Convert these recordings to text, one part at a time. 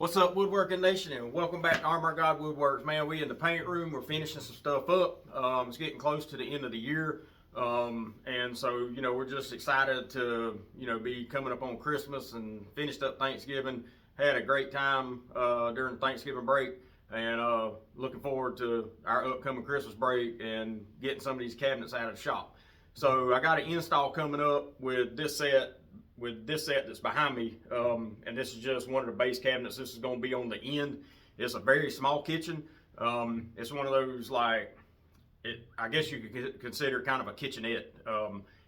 What's up, Woodworking Nation, and welcome back to Armor God Woodworks. Man, we in the paint room. We're finishing some stuff up. It's getting close to the end of the year, and so we're just excited to be coming up on Christmas and finished up Thanksgiving. Had a great time during Thanksgiving break, and looking forward to our upcoming Christmas break and getting some of these cabinets out of the shop. So I got an install coming up with this set. That's behind me, and this is just one of the base cabinets. This is going to be on the end. It's a very small kitchen. It's one of those, I guess you could consider kind of a kitchenette.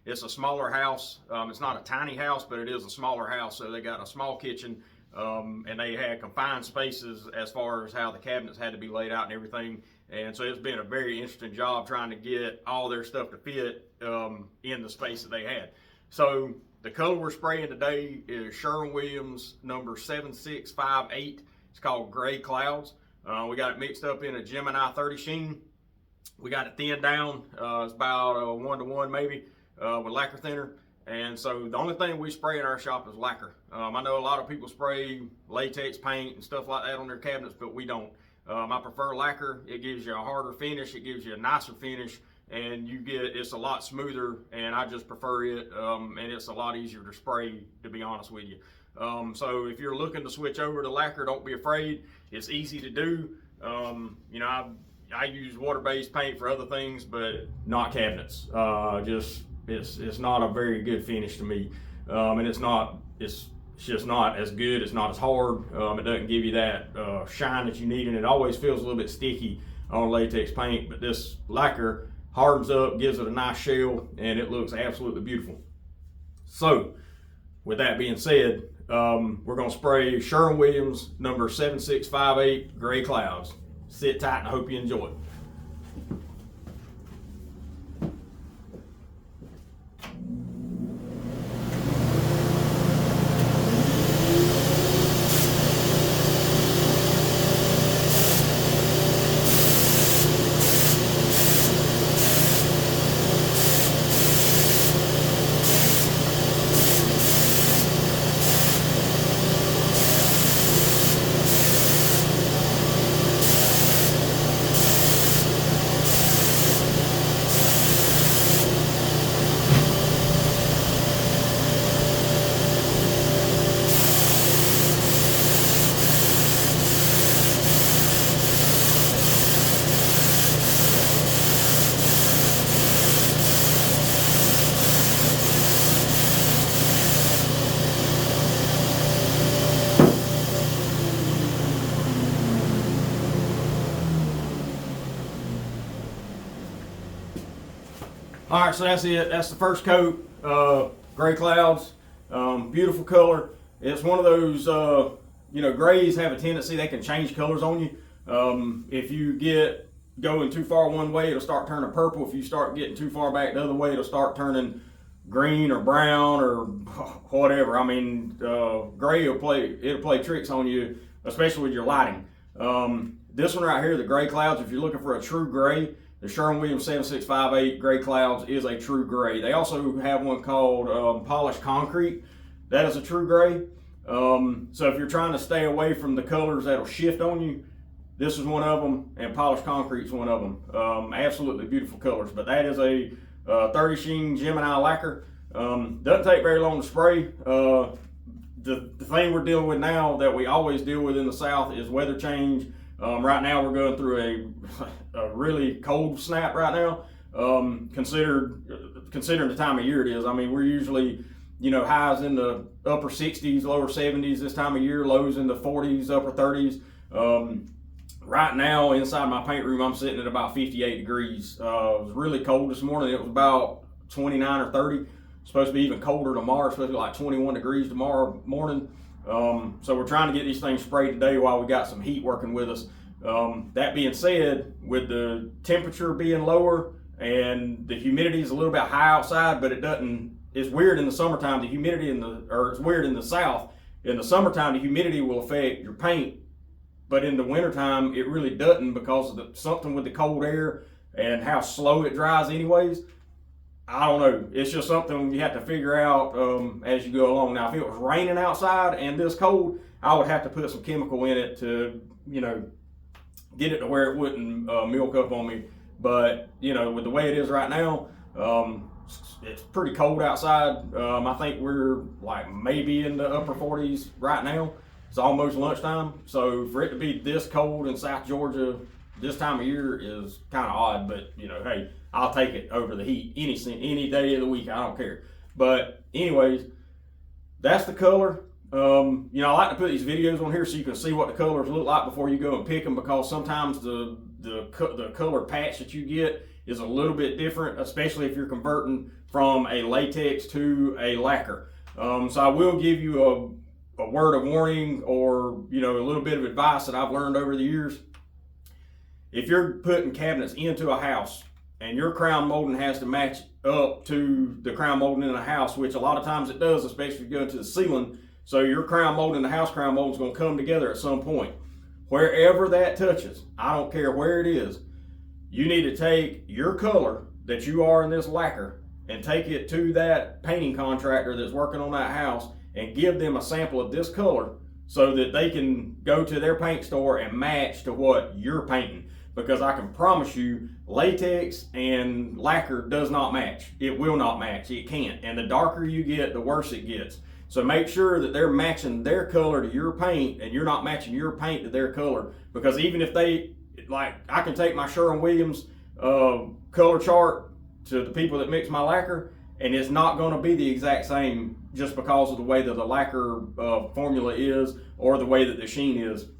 It's a smaller house. It's not a tiny house, but it is a smaller house. So they got a small kitchen, and they had confined spaces as far as how the cabinets had to be laid out and everything. And so it's been a very interesting job trying to get all their stuff to fit in the space that they had. So the color we're spraying today is Sherwin-Williams number 7658. It's called Gray Clouds. We got it mixed up in a Gemini 30 sheen. We got it thinned down. It's about 1-to-1 maybe with lacquer thinner. And so the only thing we spray in our shop is lacquer. I know a lot of people spray latex paint and stuff like that on their cabinets, but we don't. I prefer lacquer. It gives you a harder finish. It gives you a nicer finish. And it's a lot smoother, and I just prefer it, and it's a lot easier to spray, to be honest with you. So if you're looking to switch over to lacquer, don't be afraid. It's easy to do. I use water-based paint for other things, but not cabinets. It's not a very good finish to me, and it's just not as good. It's not as hard. It doesn't give you that shine that you need, and it always feels a little bit sticky on latex paint. But this lacquer hardens up, gives it a nice shell, and it looks absolutely beautiful. So, with that being said, we're going to spray Sherwin-Williams number 7658 Gray Clouds. Sit tight, and I hope you enjoy it. All right, so that's it. That's the first coat, Gray Clouds. Beautiful color. It's one of those, grays have a tendency, they can change colors on you. If you get going too far one way, it'll start turning purple. If you start getting too far back the other way, it'll start turning green or brown or whatever. I mean, gray will play tricks on you, especially with your lighting. This one right here, the Gray Clouds, if you're looking for a true gray, the Sherwin-Williams 7658 Gray Clouds is a true gray. They also have one called Polished Concrete. That is a true gray. So if you're trying to stay away from the colors that'll shift on you, this is one of them, and Polished Concrete is one of them. Absolutely beautiful colors. But that is a 30 sheen Gemini lacquer. Doesn't take very long to spray. The thing we're dealing with now that we always deal with in the South is weather change. Right now we're going through a really cold snap right now, considering the time of year it is. I mean, we're usually, highs in the upper 60s, lower 70s this time of year, lows in the 40s, upper 30s. Right now inside my paint room, I'm sitting at about 58 degrees. It was really cold this morning. It was about 29 or 30. It's supposed to be even colder tomorrow. It's supposed to be like 21 degrees tomorrow morning. So we're trying to get these things sprayed today while we got some heat working with us. That being said, with the temperature being lower and the humidity is a little bit high outside, but it's weird in the summertime, it's weird in the South. In the summertime, the humidity will affect your paint, but in the wintertime, it really doesn't because of something with the cold air and how slow it dries anyways. I don't know. It's just something you have to figure out as you go along. Now, if it was raining outside and this cold, I would have to put some chemical in it to, get it to where it wouldn't milk up on me. But, with the way it is right now, it's pretty cold outside. I think we're like maybe in the upper 40s right now. It's almost lunchtime. So for it to be this cold in South Georgia this time of year is kind of odd, but hey, I'll take it over the heat any day of the week. I don't care. But anyways, that's the color. I like to put these videos on here so you can see what the colors look like before you go and pick them, because sometimes the color patch that you get is a little bit different, especially if you're converting from a latex to a lacquer. So I will give you a word of warning, or a little bit of advice that I've learned over the years. If you're putting cabinets into a house and your crown molding has to match up to the crown molding in a house, which a lot of times it does, especially if you go into the ceiling, so your crown molding and the house crown molding is going to come together at some point. Wherever that touches, I don't care where it is, you need to take your color that you are in this lacquer and take it to that painting contractor that's working on that house and give them a sample of this color so that they can go to their paint store and match to what you're painting. Because I can promise you, latex and lacquer does not match. It will not match. It can't. And the darker you get, the worse it gets. So make sure that they're matching their color to your paint and you're not matching your paint to their color. Because even if they, I can take my Sherwin-Williams color chart to the people that mix my lacquer, and it's not going to be the exact same just because of the way that the lacquer formula is or the way that the sheen is.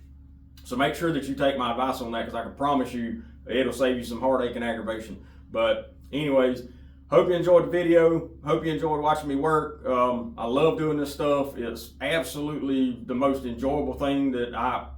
So make sure that you take my advice on that, because I can promise you it'll save you some heartache and aggravation. But anyways, hope you enjoyed the video. Hope you enjoyed watching me work. I love doing this stuff. It's absolutely the most enjoyable thing that I've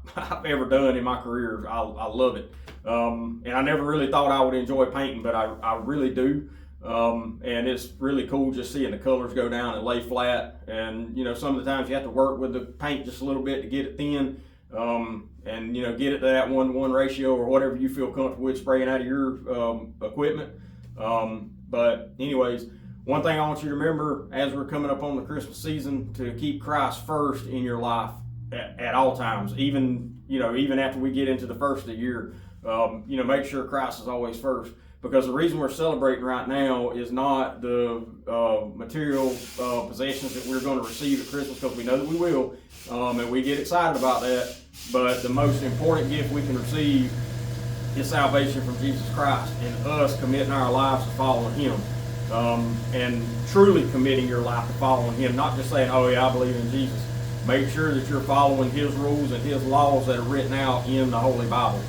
ever done in my career. I love it. And I never really thought I would enjoy painting, but I really do. And it's really cool just seeing the colors go down and lay flat. And some of the times you have to work with the paint just a little bit to get it thin. And get it to that 1:1 ratio or whatever you feel comfortable with spraying out of your equipment. But anyways, one thing I want you to remember as we're coming up on the Christmas season, to keep Christ first in your life at all times, even after we get into the first of the year. Make sure Christ is always first, because the reason we're celebrating right now is not the material possessions that we're going to receive at Christmas, because we know that we will, and we get excited about that. But the most important gift we can receive is salvation from Jesus Christ, and us committing our lives to following Him, and truly committing your life to following Him, not just saying, oh yeah, I believe in Jesus. Make sure that you're following His rules and His laws that are written out in the Holy Bible.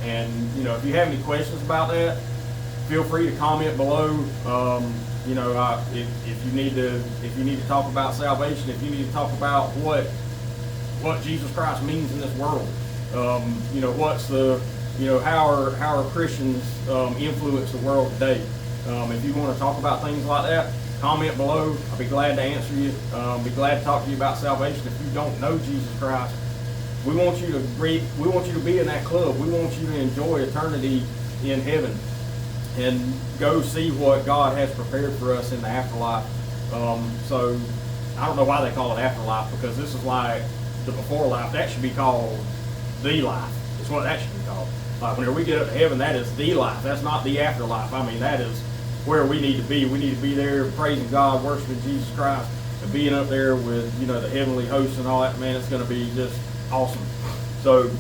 And if you have any questions about that, feel free to comment below. If you need to talk about salvation, if you need to talk about what Jesus Christ means in this world, what's the how are Christians influence the world today? If you want to talk about things like that, comment below. I'll be glad to answer you. Be glad to talk to you about salvation. If you don't know Jesus Christ, we want you to be in that club. We want you to enjoy eternity in heaven and go see what God has prepared for us in the afterlife. So I don't know why they call it afterlife, because this is like the before life. That should be called the life. That's what that should be called. Like whenever we get up to heaven, that is the life. That's not the afterlife. I mean, that is where we need to be. We need to be there praising God, worshiping Jesus Christ, and being up there with the heavenly hosts and all that. Man, it's going to be just awesome. So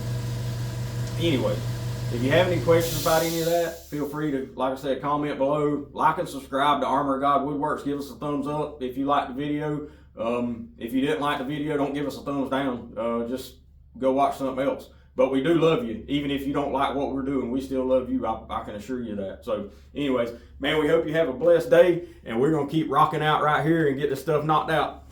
anyway, if you have any questions about any of that, feel free to, like I said, comment below. Like and subscribe to Armor of God Woodworks. Give us a thumbs up if you liked the video. If you didn't like the video, don't give us a thumbs down. Just go watch something else. But we do love you. Even if you don't like what we're doing, we still love you. I can assure you that. So anyways, man, we hope you have a blessed day, and we're going to keep rocking out right here and get this stuff knocked out.